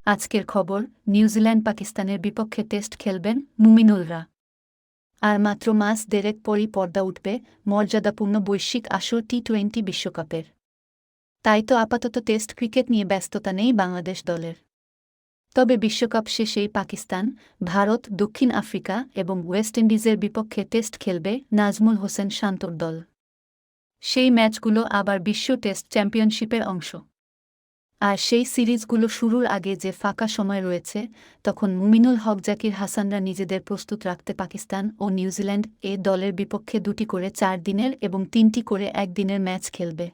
আজকের খবর, নিউজিল্যান্ড পাকিস্তানের বিপক্ষে টেস্ট খেলবেন মুমিনুলরা। আর মাত্র মাস দেড়েক পরই পর্দা উঠবে মর্যাদাপূর্ণ বৈশ্বিক আসর টি-20 বিশ্বকাপের। তাই তো আপাতত টেস্ট ক্রিকেট নিয়ে ব্যস্ততা নেই বাংলাদেশ দলের। তবে বিশ্বকাপ শেষেই পাকিস্তান, ভারত, দক্ষিণ আফ্রিকা এবং ওয়েস্ট ইন্ডিজের বিপক্ষে টেস্ট খেলবে নাজমুল হোসেন শান্তর দল। সেই ম্যাচগুলো আবার বিশ্ব টেস্ট চ্যাম্পিয়নশিপের অংশ। আর সেই সিরিজগুলো শুরুর আগে যে ফাঁকা সময় রয়েছে, তখন মুমিনুল হক, জাকির হাসানরা নিজেদের প্রস্তুত রাখতে পাকিস্তান ও নিউজিল্যান্ড দলের বিপক্ষে 2টি করে 4 দিনের এবং 3টি করে 1 দিনের ম্যাচ খেলবে।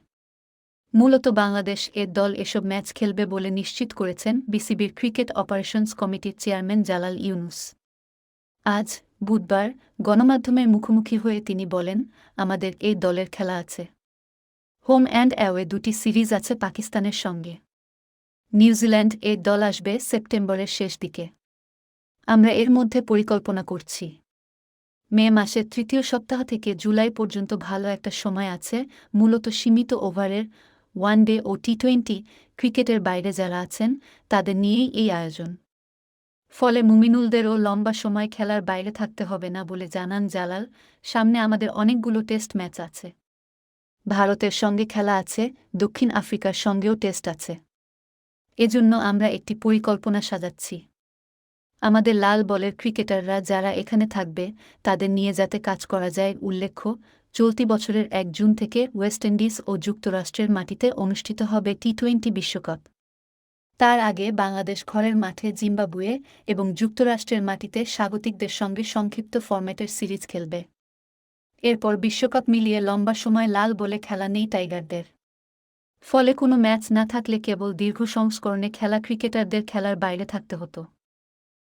মূলত বাংলাদেশ দল এসব ম্যাচ খেলবে বলে নিশ্চিত করেছেন বিসিবির ক্রিকেট অপারেশনস কমিটির চেয়ারম্যান জালাল ইউনুস। আজ বুধবার গণমাধ্যমের মুখোমুখি হয়ে তিনি বলেন, আমাদের দলের খেলা আছে। হোম অ্যান্ড অ্যাওয়ে 2টি সিরিজ আছে পাকিস্তানের সঙ্গে। নিউজিল্যান্ড দল আসবে সেপ্টেম্বরের শেষ দিকে। আমরা এর মধ্যে পরিকল্পনা করছি। মে মাসের 3য় সপ্তাহ থেকে জুলাই পর্যন্ত ভালো একটা সময় আছে। মূলত সীমিত ওভারের ওয়ানডে ও টি-20 ক্রিকেটের বাইরে যারা আছেন তাদের নিয়েই এই আয়োজন। ফলে মুমিনুলদেরও লম্বা সময় খেলার বাইরে থাকতে হবে না বলে জানান জালাল। সামনে আমাদের অনেকগুলো টেস্ট ম্যাচ আছে। ভারতের সঙ্গে খেলা আছে, দক্ষিণ আফ্রিকার সঙ্গেও টেস্ট আছে। এজন্য আমরা একটি পরিকল্পনা সাজাচ্ছি। আমাদের লাল বলের ক্রিকেটাররা যারা এখানে থাকবে তাদের নিয়ে যাতে কাজ করা যায়। উল্লেখ্য, চলতি বছরের 1 জুন থেকে ওয়েস্ট ইন্ডিজ ও যুক্তরাষ্ট্রের মাটিতে অনুষ্ঠিত হবে টি-20 বিশ্বকাপ। তার আগে বাংলাদেশ ঘরের মাঠে জিম্বাবুয়ে এবং যুক্তরাষ্ট্রের মাটিতে স্বাগতিকদের সঙ্গে সংক্ষিপ্ত ফরম্যাটের সিরিজ খেলবে। এরপর বিশ্বকাপ মিলিয়ে লম্বা সময় লাল বলে খেলা নেই টাইগারদের। ফলে কোনো ম্যাচ না থাকলে কেবল দীর্ঘ সংস্করণে খেলা ক্রিকেটারদের খেলার বাইরে থাকতে হতো।